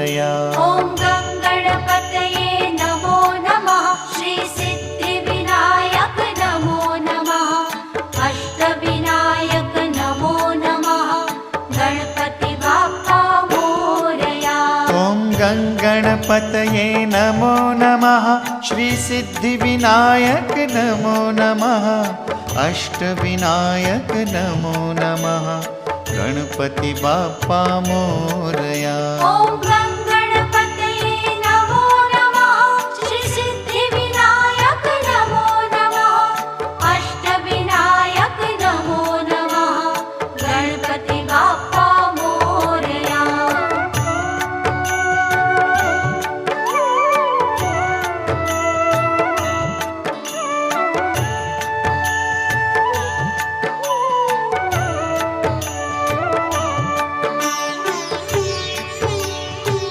मोरया। ॐ गणपतये नमो नमः। श्री सिद्धिविनायक नमो नमः। अष्टविनायक नमो नमः। गणपति बाप्पा मोरया। ॐ गणपतये नमो नमः। श्री सिद्धिविनायक नमो नमः। अष्टविनायक नमो नमः। गणपति बाप्पा मोरया। ॐ